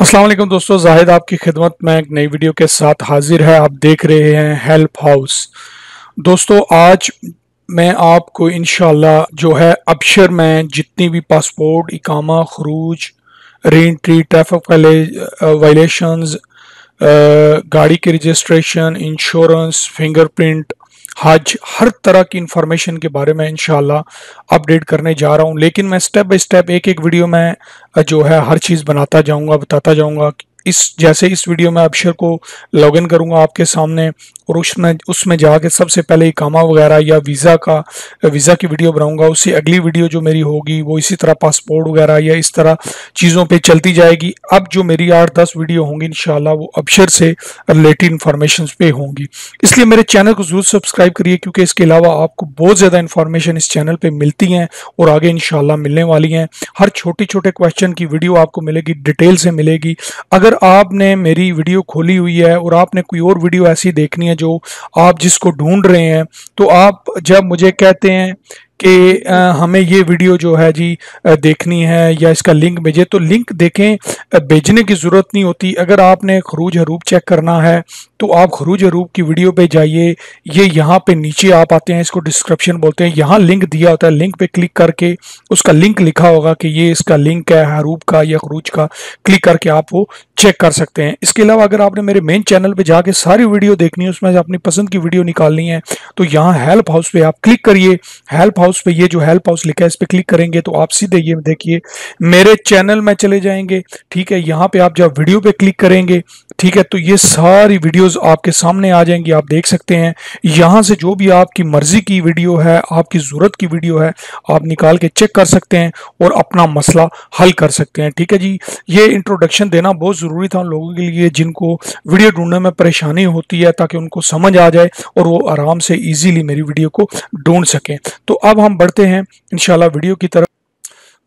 अस्सलाम वालेकुम दोस्तों, जाहिद आपकी खिदमत में एक नई वीडियो के साथ हाजिर है। आप देख रहे हैं हेल्प हाउस। दोस्तों आज मैं आपको इंशाल्लाह जो है अबशर में जितनी भी पासपोर्ट, इकामा, खरूज, रीएंट्री, ट्रैफिक वायलेशंस, गाड़ी की रजिस्ट्रेशन, इंश्योरेंस, फिंगरप्रिंट, हज, हर तरह की इंफॉर्मेशन के बारे में इंशाल्लाह अपडेट करने जा रहा हूं। लेकिन मैं स्टेप बाय स्टेप एक एक वीडियो में जो है हर चीज़ बनाता जाऊंगा, बताता जाऊंगा। इस वीडियो में अबशर को लॉगिन करूंगा आपके सामने, और उसमें उसमें जाके सबसे पहले इकामा वगैरह या वीज़ा की वीडियो बनाऊंगा। उससे अगली वीडियो जो मेरी होगी वो इसी तरह पासपोर्ट वगैरह या इस तरह चीज़ों पे चलती जाएगी। अब जो मेरी 8-10 वीडियो होंगी इंशाल्लाह वो अबशर से रिलेटेड इंफॉर्मेशन पे होंगी। इसलिए मेरे चैनल को जरूर सब्सक्राइब करिए, क्योंकि इसके अलावा आपको बहुत ज़्यादा इंफॉर्मेशन इस चैनल पे मिलती हैं और आगे इंशाल्लाह मिलने वाली हैं। हर छोटे छोटे क्वेश्चन की वीडियो आपको मिलेगी, डिटेल से मिलेगी। अगर आपने मेरी वीडियो खोली हुई है और आपने कोई और वीडियो ऐसी देखनी है जो आप जिसको ढूंढ रहे हैं, तो आप जब मुझे कहते हैं कि हमें ये वीडियो जो है जी देखनी है या इसका लिंक भेजें, तो लिंक देखें, भेजने की ज़रूरत नहीं होती। अगर आपने खरूज हरूब चेक करना है तो आप खरूज हरूब की वीडियो पे जाइए। ये यहाँ पे नीचे आप आते हैं, इसको डिस्क्रिप्शन बोलते हैं, यहाँ लिंक दिया होता है। लिंक पे क्लिक करके उसका लिंक लिखा होगा कि ये इसका लिंक है हरूब का या खरूज का, क्लिक करके आप वो चेक कर सकते हैं। इसके अलावा अगर आपने मेरे मेन चैनल पे जाके सारी वीडियो देखनी है, उसमें से अपनी पसंद की वीडियो निकालनी है, तो यहाँ हेल्प हाउस पे आप क्लिक करिए। हेल्प हाउस पे ये जो हेल्प हाउस लिखा है इस पे क्लिक करेंगे तो आप सीधे ये देखिए मेरे चैनल में चले जाएंगे। ठीक है, यहाँ पे आप जब वीडियो पे क्लिक करेंगे, ठीक है, तो ये सारी वीडियोस आपके सामने आ जाएंगी। आप देख सकते हैं यहाँ से जो भी आपकी मर्जी की वीडियो है, आपकी ज़रूरत की वीडियो है, आप निकाल के चेक कर सकते हैं और अपना मसला हल कर सकते हैं। ठीक है जी, ये इंट्रोडक्शन देना बहुत ज़रूरी था उन लोगों के लिए जिनको वीडियो ढूंढने में परेशानी होती है, ताकि उनको समझ आ जाए और वो आराम से ईजीली मेरी वीडियो को ढूंढ सकें। तो अब हम बढ़ते हैं इंशाल्लाह वीडियो की तरफ।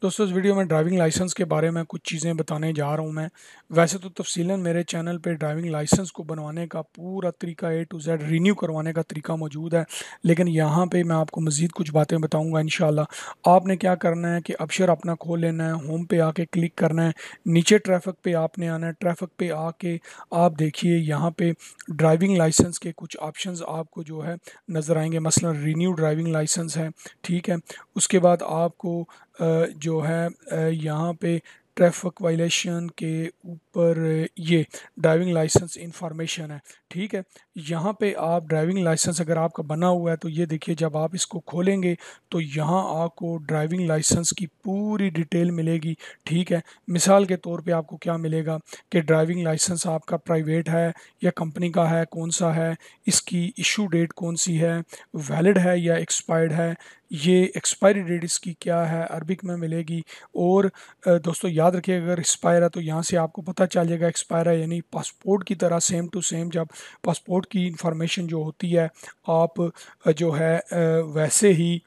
दोस्तों इस वीडियो में ड्राइविंग लाइसेंस के बारे में कुछ चीज़ें बताने जा रहा हूं मैं। वैसे तो तफसीलन मेरे चैनल पे ड्राइविंग लाइसेंस को बनवाने का पूरा तरीका A to Z, रिन्यू करवाने का तरीका मौजूद है, लेकिन यहाँ पे मैं आपको मज़ीद कुछ बातें बताऊंगा इंशाल्लाह। आपने क्या करना है कि अबशर अपना खोल लेना है, होम पे आके क्लिक करना है, नीचे ट्रैफिक पे आपने आना है। ट्रैफिक पे आके आप देखिए यहाँ पे ड्राइविंग लाइसेंस के कुछ ऑप्शंस आपको जो है नज़र आएंगे, मसलन रिन्यू ड्राइविंग लाइसेंस है। ठीक है, उसके बाद आपको जो है यहाँ पे ट्रैफिक वायलेशन के ऊपर ये ड्राइविंग लाइसेंस इंफॉर्मेशन है। ठीक है, यहाँ पे आप ड्राइविंग लाइसेंस अगर आपका बना हुआ है तो ये देखिए, जब आप इसको खोलेंगे तो यहाँ आपको ड्राइविंग लाइसेंस की पूरी डिटेल मिलेगी। ठीक है, मिसाल के तौर पे आपको क्या मिलेगा कि ड्राइविंग लाइसेंस आपका प्राइवेट है या कंपनी का है, कौन सा है, इसकी इशू डेट कौन सी है, वैलिड है या एक्सपायर्ड है, ये एक्सपायरी डेट इसकी क्या है, अरबिक में मिलेगी। और दोस्तों याद रखिए, अगर एक्सपायर है तो यहाँ से आपको पता चल जाएगा एक्सपायर है, यानी पासपोर्ट की तरह सेम टू सेम। जब पासपोर्ट की इंफॉर्मेशन जो होती है आप जो है वैसे ही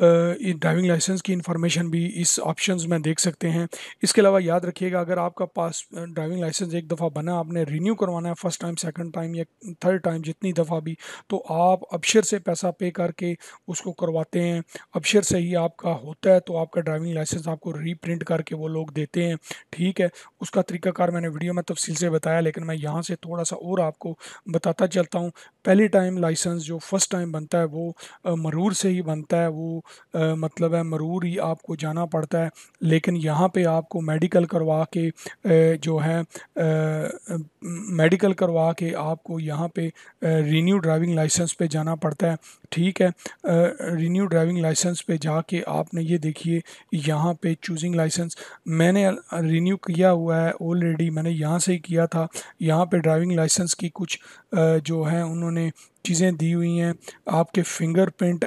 ड्राइविंग लाइसेंस की इंफॉर्मेशन भी इस ऑप्शंस में देख सकते हैं। इसके अलावा याद रखिएगा, अगर आपका पास ड्राइविंग लाइसेंस एक दफ़ा बना, आपने रिन्यू करवाना है फर्स्ट टाइम, सेकंड टाइम या थर्ड टाइम, जितनी दफ़ा भी, तो आप अबशर से पैसा पे करके उसको करवाते हैं। अबशर से ही आपका होता है तो आपका ड्राइविंग लाइसेंस आपको रीप्रिंट करके वो लोग देते हैं। ठीक है, उसका तरीकाकार मैंने वीडियो में तफसील से बताया, लेकिन मैं यहाँ से थोड़ा सा और आपको बताता चलता हूँ। पहली टाइम लाइसेंस जो फर्स्ट टाइम बनता है वो मरूर से ही बनता है। वो मतलब है मरूर ही आपको जाना पड़ता है, लेकिन यहाँ पे आपको मेडिकल करवा के जो है मेडिकल करवा के आपको यहाँ पे रिन्यू ड्राइविंग लाइसेंस पे जाना पड़ता है। ठीक है, रिन्यू ड्राइविंग लाइसेंस पे जाके आपने ये देखिए यहाँ पे चूजिंग लाइसेंस, मैंने रिन्यू किया हुआ है ऑलरेडी, मैंने यहाँ से ही किया था। यहाँ पे ड्राइविंग लाइसेंस की कुछ जो है उन्होंने चीज़ें दी हुई हैं। आपके फिंगरप्रिंट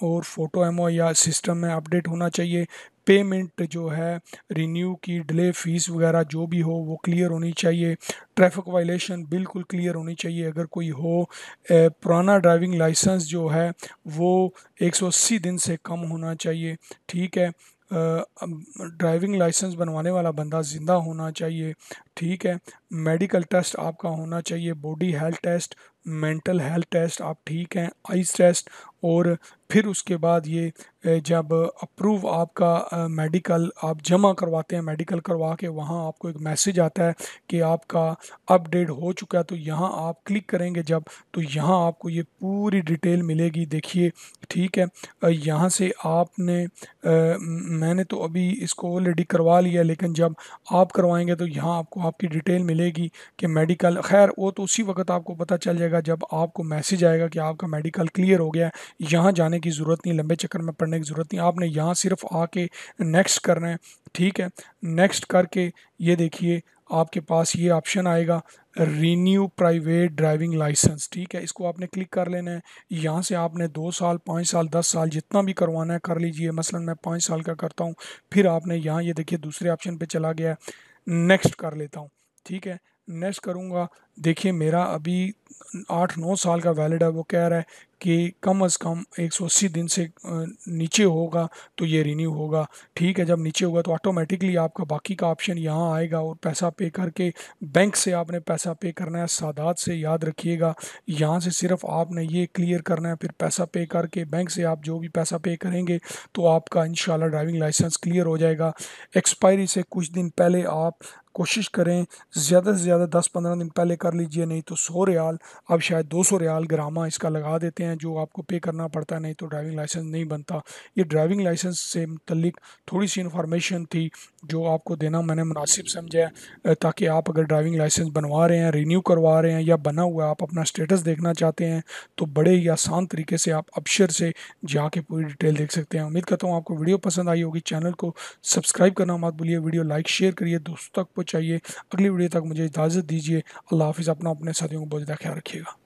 और फ़ोटो एमओ या सिस्टम में अपडेट होना चाहिए। पेमेंट जो है रिन्यू की डिले फ़ीस वगैरह जो भी हो वो क्लियर होनी चाहिए। ट्रैफिक वायलेशन बिल्कुल क्लियर होनी चाहिए अगर कोई हो। पुराना ड्राइविंग लाइसेंस जो है वो 180 दिन से कम होना चाहिए। ठीक है, ड्राइविंग लाइसेंस बनवाने वाला बंदा ज़िंदा होना चाहिए। ठीक है, मेडिकल टेस्ट आपका होना चाहिए, body health test, mental health test, आप ठीक हैं, आइस टेस्ट, और फिर उसके बाद ये जब अप्रूव आपका मेडिकल आप जमा करवाते हैं, मेडिकल करवा के वहाँ आपको एक मैसेज आता है कि आपका अपडेट हो चुका है। तो यहाँ आप क्लिक करेंगे जब, तो यहाँ आपको ये पूरी डिटेल मिलेगी, देखिए ठीक है। यहाँ से आपने मैंने तो अभी इसको ऑलरेडी करवा लिया, लेकिन जब आप करवाएंगे तो यहाँ आपको आपकी डिटेल मिलेगी कि मेडिकल, खैर वो तो उसी वक्त आपको पता चल जाएगा जब आपको मैसेज आएगा कि आपका मेडिकल क्लियर हो गया है। यहाँ जाने की ज़रूरत नहीं, लंबे चक्कर में पड़ने की ज़रूरत नहीं, आपने यहाँ सिर्फ आके नेक्स्ट करना है, ठीक है। नेक्स्ट करके ये देखिए आपके पास ये ऑप्शन आएगा, रीन्यू प्राइवेट ड्राइविंग लाइसेंस, ठीक है। इसको आपने क्लिक कर लेना है। यहाँ से आपने 2 साल, 5 साल, 10 साल जितना भी करवाना है कर लीजिए। मसलन मैं 5 साल का करता हूँ। फिर आपने यहाँ ये देखिए दूसरे ऑप्शन पे चला गया है, नेक्स्ट कर लेता हूँ, ठीक है। नेक्स्ट करूँगा, देखिए मेरा अभी 8-9 साल का वैलिड है। वो कह रहा है कि कम अज़ कम 180 दिन से नीचे होगा तो ये रिन्यू होगा, ठीक है। जब नीचे होगा तो ऑटोमेटिकली आपका बाकी का ऑप्शन यहाँ आएगा, और पैसा पे करके बैंक से आपने पैसा पे करना है, सादात से, याद रखिएगा। यहाँ से सिर्फ आपने ये क्लियर करना है, फिर पैसा पे करके बैंक से आप जो भी पैसा पे करेंगे तो आपका इंशाल्लाह ड्राइविंग लाइसेंस क्लियर हो जाएगा। एक्सपायरी से कुछ दिन पहले आप कोशिश करें, ज़्यादा से ज़्यादा 10-15 दिन पहले कर लीजिए, नहीं तो 100 रियाल, अब शायद 200 रियाल ग्रामा इसका लगा देते हैं जो आपको पे करना पड़ता है, नहीं तो ड्राइविंग लाइसेंस नहीं बनता। ये ड्राइविंग लाइसेंस से मुतल्लिक थोड़ी सी इन्फॉर्मेशन थी जो आपको देना मैंने मुनासिब समझा, ताकि आप अगर ड्राइविंग लाइसेंस बनवा रहे हैं, रिन्यू करवा रहे हैं, या बना हुआ है आप अपना स्टेटस देखना चाहते हैं, तो बड़े ही आसान तरीके से आप अबशर से जाके पूरी डिटेल देख सकते हैं। उम्मीद करता हूँ आपको वीडियो पसंद आई होगी। चैनल को सब्सक्राइब करना मत भूलिए, वीडियो लाइक शेयर करिए, दोस्तों तक पहुँचाइए। अगली वीडियो तक मुझे इजाज़त दीजिए। अल्लाह हाफिज़। अपना अपने साथियों को बहुत ज़्यादा ख्याल रखिएगा।